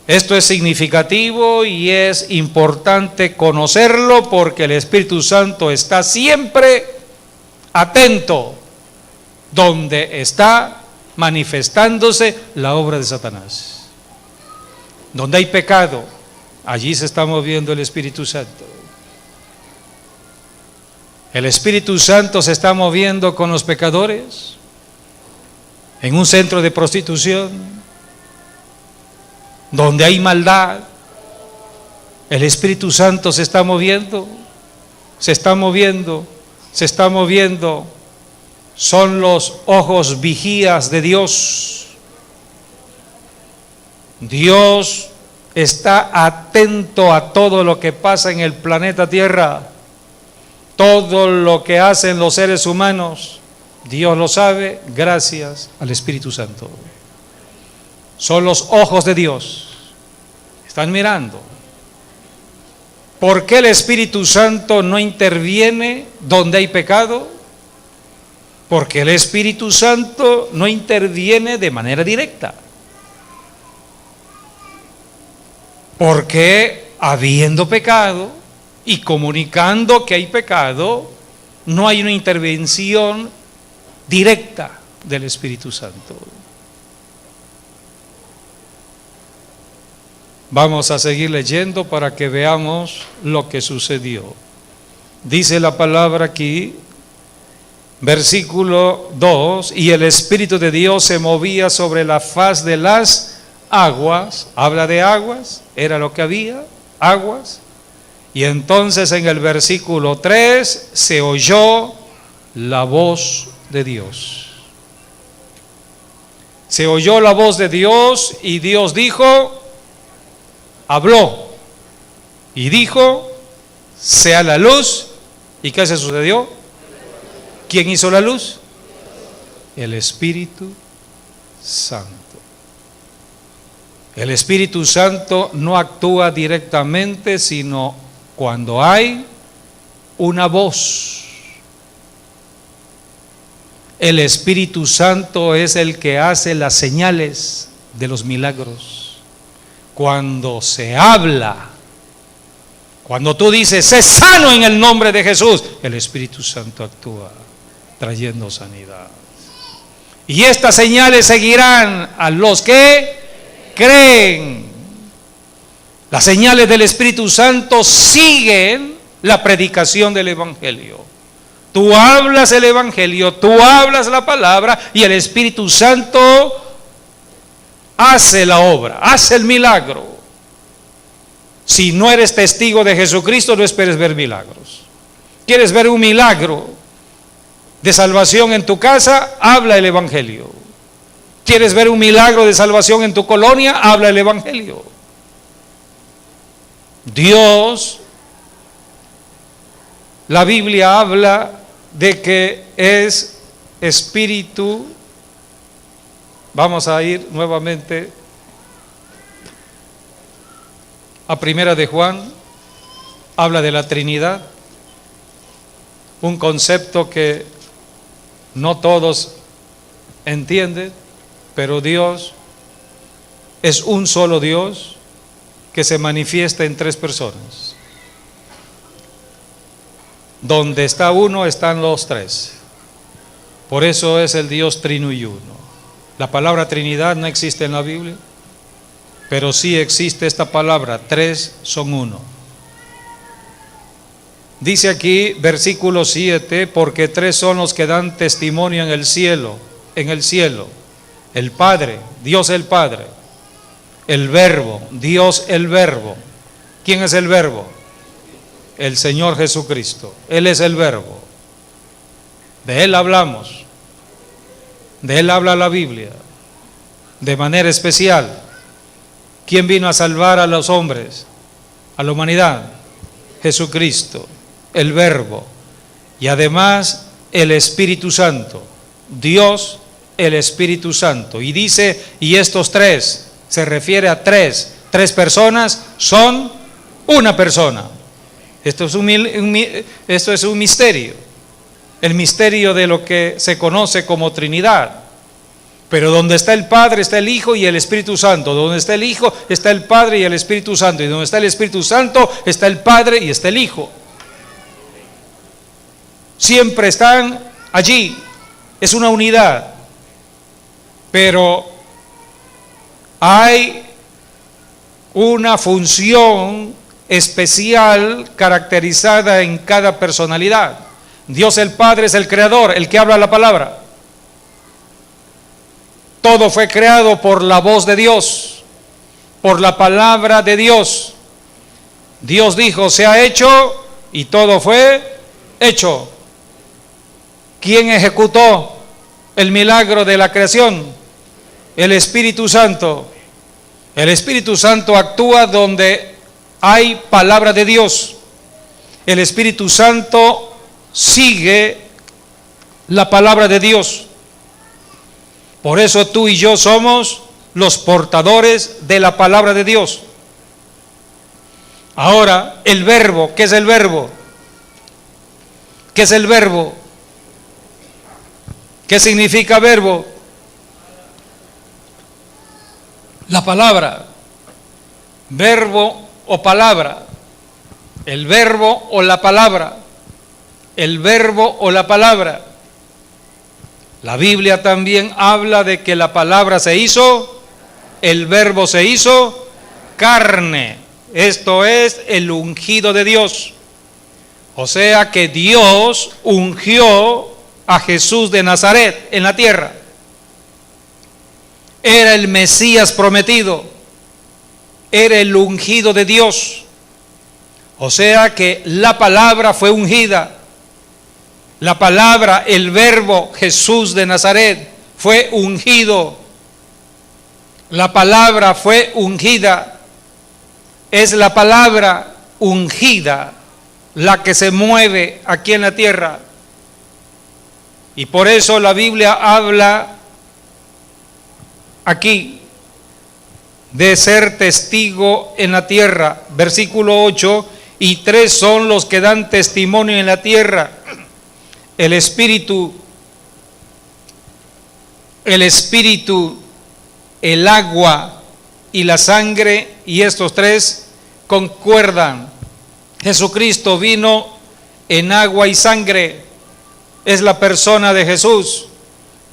Esto es significativo y es importante conocerlo, porque el Espíritu Santo está siempre atento donde está manifestándose la obra de Satanás. Donde hay pecado, allí se está moviendo el Espíritu Santo. El Espíritu Santo se está moviendo con los pecadores en un centro de prostitución, donde hay maldad. El Espíritu Santo se está moviendo, se está moviendo, se está moviendo. Son los ojos vigías de Dios. Dios está atento a todo lo que pasa en el planeta Tierra. Todo lo que hacen los seres humanos, Dios lo sabe gracias al Espíritu Santo. Son los ojos de Dios. Están mirando. ¿Por qué el Espíritu Santo no interviene donde hay pecado? Porque el Espíritu Santo no interviene de manera directa. Porque habiendo pecado y comunicando que hay pecado, no hay una intervención directa del Espíritu Santo. Vamos a seguir leyendo para que veamos lo que sucedió. Dice la palabra aquí, versículo 2, y el Espíritu de Dios se movía sobre la faz de las aguas. Habla de aguas, era lo que había, aguas. Y entonces en el versículo 3 se oyó la voz de Dios. Se oyó la voz de Dios y Dios dijo, habló y dijo, sea la luz. ¿Y qué se sucedió? ¿Quién hizo la luz? El Espíritu Santo. El Espíritu Santo no actúa directamente, sino cuando hay una voz. El Espíritu Santo es el que hace las señales de los milagros. Cuando se habla, cuando tú dices, sé sano en el nombre de Jesús, el Espíritu Santo actúa trayendo sanidad. Y estas señales seguirán a los que creen. Las señales del Espíritu Santo siguen la predicación del Evangelio. Tú hablas el Evangelio, tú hablas la palabra y el Espíritu Santo hace la obra, hace el milagro. Si no eres testigo de Jesucristo, no esperes ver milagros. ¿Quieres ver un milagro de salvación en tu casa? Habla el Evangelio. ¿Quieres ver un milagro de salvación en tu colonia? Habla el Evangelio. Dios, la Biblia habla de que es espíritu. Vamos a ir nuevamente a Primera de Juan. Habla de la Trinidad, un concepto que no todos entienden, pero Dios es un solo Dios que se manifiesta en tres personas. Donde está uno, están los tres. Por eso es el Dios trino y uno. La palabra Trinidad no existe en la Biblia, pero sí existe esta palabra, tres son uno. Dice aquí, versículo 7, porque tres son los que dan testimonio en el cielo, el Padre, Dios el Padre, el Verbo, Dios el Verbo. ¿Quién es el Verbo? El Señor Jesucristo. Él es el Verbo. De Él hablamos. De Él habla la Biblia. De manera especial. ¿Quién vino a salvar a los hombres? A la humanidad. Jesucristo, el Verbo. Y además el Espíritu Santo. Dios, el Espíritu Santo. Y dice, y estos tres, se refiere a tres personas, son una persona. Esto es un misterio, el misterio de lo que se conoce como Trinidad. Pero donde está el Padre está el Hijo y el Espíritu Santo. Donde está el Hijo está el Padre y el Espíritu Santo. Y donde está el Espíritu Santo está el Padre y está el Hijo. Siempre están allí, es una unidad. Pero hay una función especial caracterizada en cada personalidad. Dios el Padre es el creador, el que habla la palabra. Todo fue creado por la voz de Dios, por la palabra de Dios. Dios dijo, se ha hecho, y todo fue hecho. ¿Quién ejecutó el milagro de la creación? El Espíritu Santo. El Espíritu Santo actúa donde hay palabra de Dios. El Espíritu Santo sigue la palabra de Dios. Por eso tú y yo somos los portadores de la palabra de Dios. Ahora, el verbo, ¿qué es el verbo? ¿Qué es el verbo? ¿Qué significa verbo? La palabra. verbo o palabra, el verbo o la palabra, el verbo o la palabra. La Biblia también habla de que la palabra se hizo, el verbo se hizo carne. Esto es el ungido de Dios. O sea que Dios ungió a Jesús de Nazaret en la tierra. Era el Mesías prometido, era el ungido de Dios. O sea que la palabra fue ungida. La palabra, el verbo Jesús de Nazaret fue ungido. La palabra fue ungida. Es la palabra ungida la que se mueve aquí en la tierra. Y por eso la Biblia habla aquí de ser testigo en la tierra. Versículo 8, y 3 son los que dan testimonio en la tierra: el Espíritu, el agua y la sangre, y estos 3 concuerdan. Jesucristo vino en agua y sangre, es la persona de Jesús,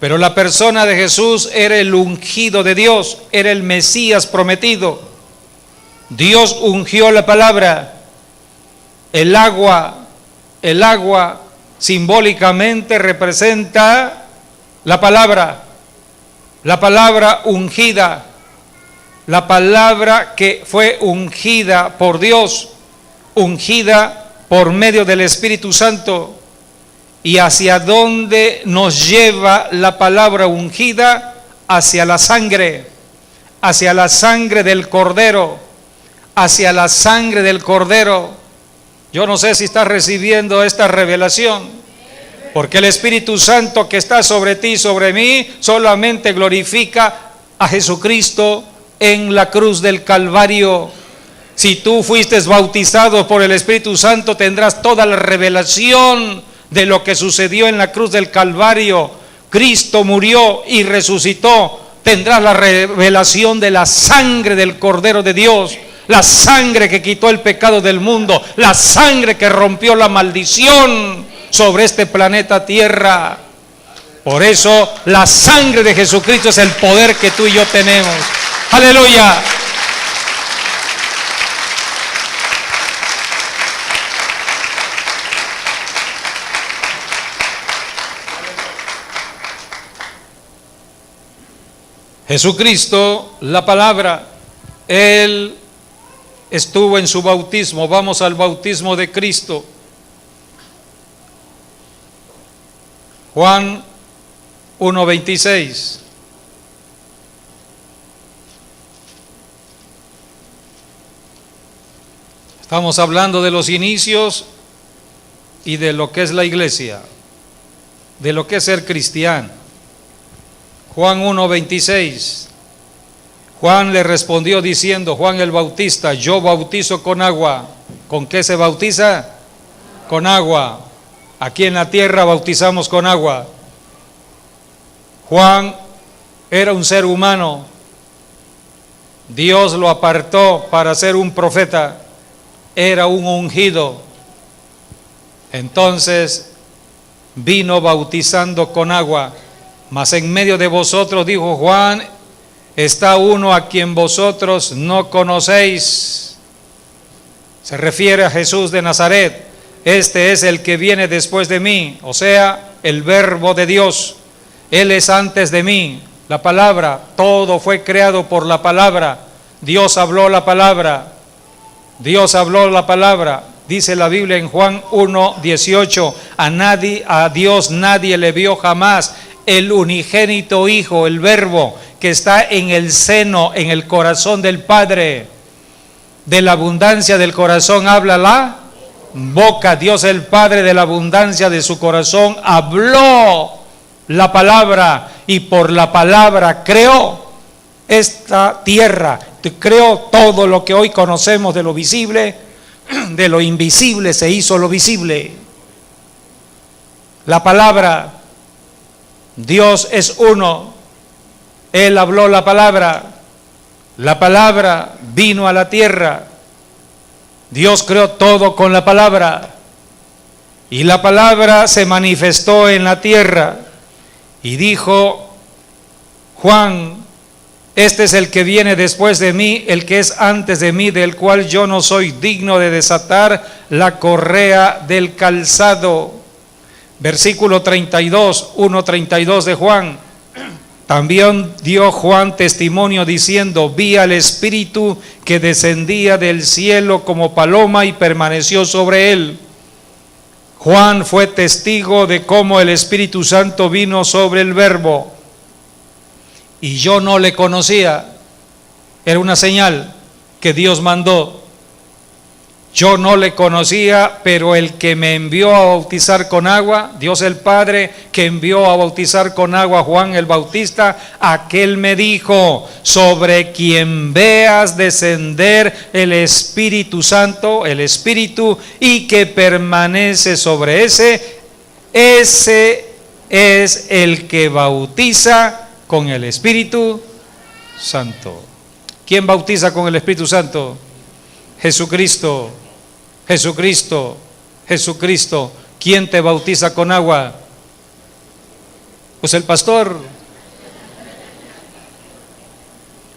pero la persona de Jesús era el ungido de Dios, era el Mesías prometido. Dios ungió la palabra. El agua simbólicamente representa la palabra ungida, la palabra que fue ungida por Dios, ungida por medio del Espíritu Santo. ¿Y hacia dónde nos lleva la palabra ungida? Hacia la sangre del Cordero, hacia la sangre del Cordero. Yo no sé si estás recibiendo esta revelación, porque el Espíritu Santo que está sobre ti y sobre mí solamente glorifica a Jesucristo en la cruz del Calvario. Si tú fuiste bautizado por el Espíritu Santo, tendrás toda la revelación de lo que sucedió en la cruz del Calvario. Cristo murió y resucitó. Tendrás la revelación de la sangre del Cordero de Dios, la sangre que quitó el pecado del mundo, la sangre que rompió la maldición sobre este planeta Tierra. Por eso la sangre de Jesucristo es el poder que tú y yo tenemos. ¡Aleluya! Jesucristo, la palabra, Él estuvo en su bautismo. Vamos al bautismo de Cristo. Juan 1:26. Estamos hablando de los inicios y de lo que es la iglesia, de lo que es ser cristiano. Juan 1:26. Juan le respondió diciendo, Juan el Bautista: yo bautizo con agua. ¿Con qué se bautiza? Con agua. Aquí en la tierra bautizamos con agua. Juan era un ser humano. Dios lo apartó para ser un profeta. Era un ungido. Entonces vino bautizando con agua. Mas en medio de vosotros, dijo Juan, está uno a quien vosotros no conocéis. Se refiere a Jesús de Nazaret. Este es el que viene después de mí, o sea, el verbo de Dios. Él es antes de mí. La palabra, todo fue creado por la palabra. Dios habló la palabra. Dios habló la palabra. Dice la Biblia en Juan 1:18, a Dios nadie le vio jamás. El unigénito Hijo, el Verbo, que está en el seno, en el corazón del Padre. De la abundancia del corazón habla la boca. Dios el Padre, de la abundancia de su corazón, habló la palabra, y por la palabra creó esta tierra, creó todo lo que hoy conocemos de lo visible. De lo invisible se hizo lo visible. La palabra, Dios es uno. Él habló la palabra. La palabra vino a la tierra. Dios creó todo con la palabra. Y la palabra se manifestó en la tierra. Y dijo Juan: este es el que viene después de mí, el que es antes de mí, del cual yo no soy digno de desatar la correa del calzado. Versículo 32, 1:32 de Juan. También dio Juan testimonio diciendo: vi al Espíritu que descendía del cielo como paloma y permaneció sobre él. Juan fue testigo de cómo el Espíritu Santo vino sobre el Verbo. Y yo no le conocía. Era una señal que Dios mandó. Yo no le conocía, pero el que me envió a bautizar con agua, Dios el Padre, que envió a bautizar con agua a Juan el Bautista, aquel me dijo: sobre quien veas descender el Espíritu Santo, el Espíritu, y que permanece sobre ese es el que bautiza con el Espíritu Santo. ¿Quién bautiza con el Espíritu Santo? Jesucristo. Jesucristo, Jesucristo. ¿Quién te bautiza con agua? Pues el pastor.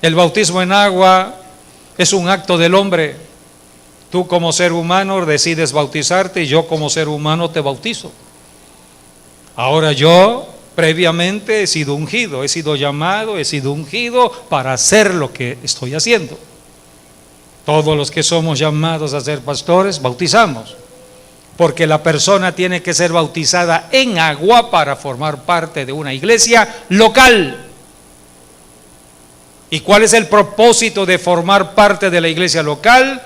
El bautismo en agua es un acto del hombre. Tú como ser humano decides bautizarte y yo como ser humano te bautizo. Ahora yo previamente he sido ungido, he sido llamado, he sido ungido para hacer lo que estoy haciendo. Todos los que somos llamados a ser pastores, bautizamos, porque la persona tiene que ser bautizada en agua para formar parte de una iglesia local. ¿Y cuál es el propósito de formar parte de la iglesia local?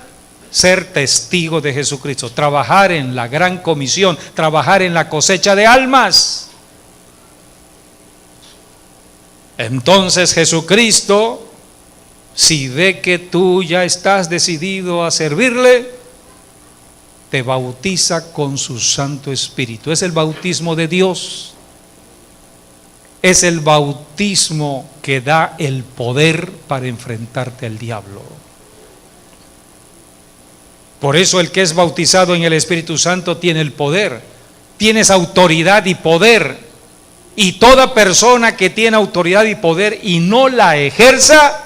Ser testigo de Jesucristo, trabajar en la gran comisión, trabajar en la cosecha de almas. Entonces Jesucristo, si ve que tú ya estás decidido a servirle, te bautiza con su Santo Espíritu. Es el bautismo de Dios. Es el bautismo que da el poder para enfrentarte al diablo. Por eso el que es bautizado en el Espíritu Santo tiene el poder. Tienes autoridad y poder. Y toda persona que tiene autoridad y poder y no la ejerza,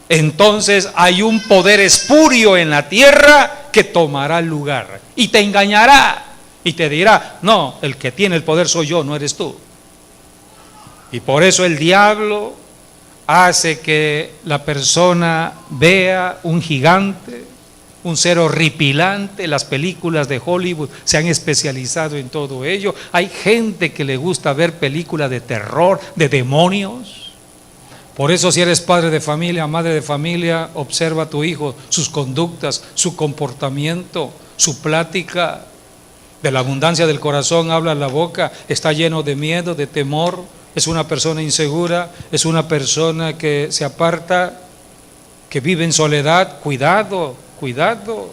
entonces hay un poder espurio en la tierra que tomará lugar y te engañará y te dirá: no, el que tiene el poder soy yo, no eres tú. Y por eso el diablo hace que la persona vea un gigante, un ser horripilante. Las películas de Hollywood se han especializado en todo ello. Hay gente que le gusta ver películas de terror, de demonios. Por eso, si eres padre de familia, madre de familia, observa a tu hijo, sus conductas, su comportamiento, su plática. De la abundancia del corazón habla la boca. Está lleno de miedo, de temor. Es una persona insegura, es una persona que se aparta, que vive en soledad. Cuidado, cuidado.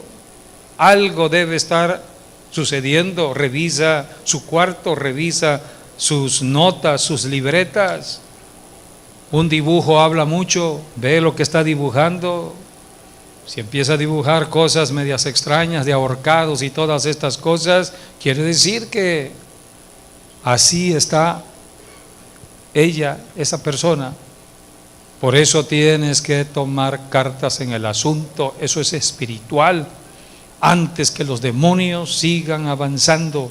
Algo debe estar sucediendo. Revisa su cuarto, revisa sus notas, sus libretas. Un dibujo habla mucho, ve lo que está dibujando. Si empieza a dibujar cosas medias extrañas de ahorcados y todas estas cosas, quiere decir que así está ella, esa persona. Por eso tienes que tomar cartas en el asunto. Eso es espiritual. Antes que los demonios sigan avanzando.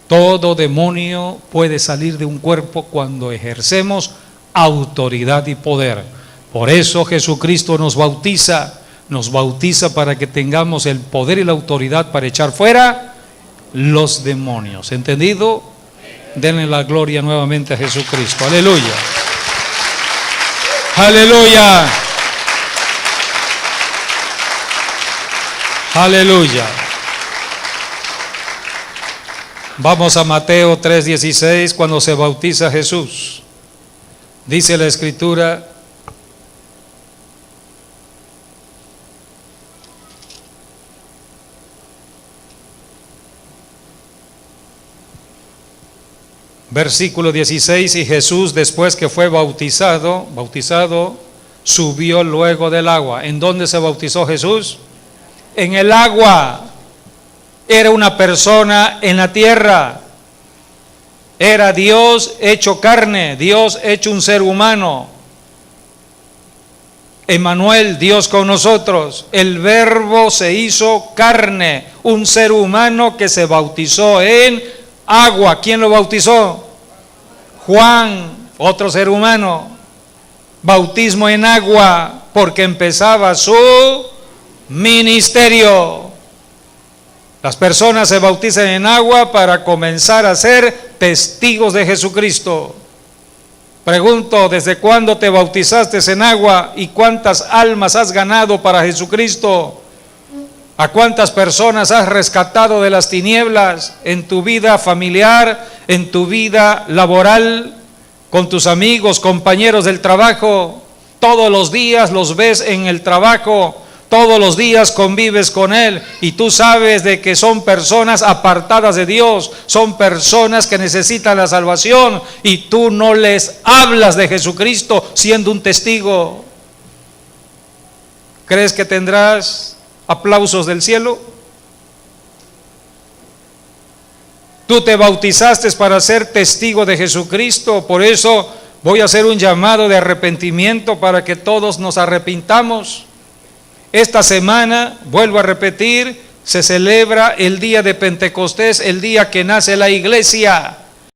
Todo demonio puede salir de un cuerpo cuando ejercemos autoridad y poder. Por eso Jesucristo nos bautiza para que tengamos el poder y la autoridad para echar fuera los demonios. ¿Entendido? Denle la gloria nuevamente a Jesucristo. Aleluya. Aleluya. Aleluya. Vamos a Mateo 3:16, cuando se bautiza Jesús. Dice la Escritura: versículo 16, y Jesús, después que fue bautizado, subió luego del agua. ¿En dónde se bautizó Jesús? En el agua. Era una persona en la tierra. Era Dios hecho carne, Dios hecho un ser humano. Emmanuel, Dios con nosotros. El Verbo se hizo carne, un ser humano que se bautizó en agua. ¿Quién lo bautizó? Juan, otro ser humano. Bautismo en agua, porque empezaba su ministerio. Las personas se bautizan en agua para comenzar a ser testigos de Jesucristo. Pregunto, ¿desde cuándo te bautizaste en agua y cuántas almas has ganado para Jesucristo? ¿A cuántas personas has rescatado de las tinieblas en tu vida familiar, en tu vida laboral, con tus amigos, compañeros del trabajo? Todos los días los ves en el trabajo, todos los días convives con él y tú sabes de que son personas apartadas de Dios, son personas que necesitan la salvación y tú no les hablas de Jesucristo siendo un testigo. ¿Crees que tendrás aplausos del cielo? Tú te bautizaste para ser testigo de Jesucristo, por eso voy a hacer un llamado de arrepentimiento para que todos nos arrepintamos. Esta semana, vuelvo a repetir, se celebra el día de Pentecostés, el día que nace la iglesia.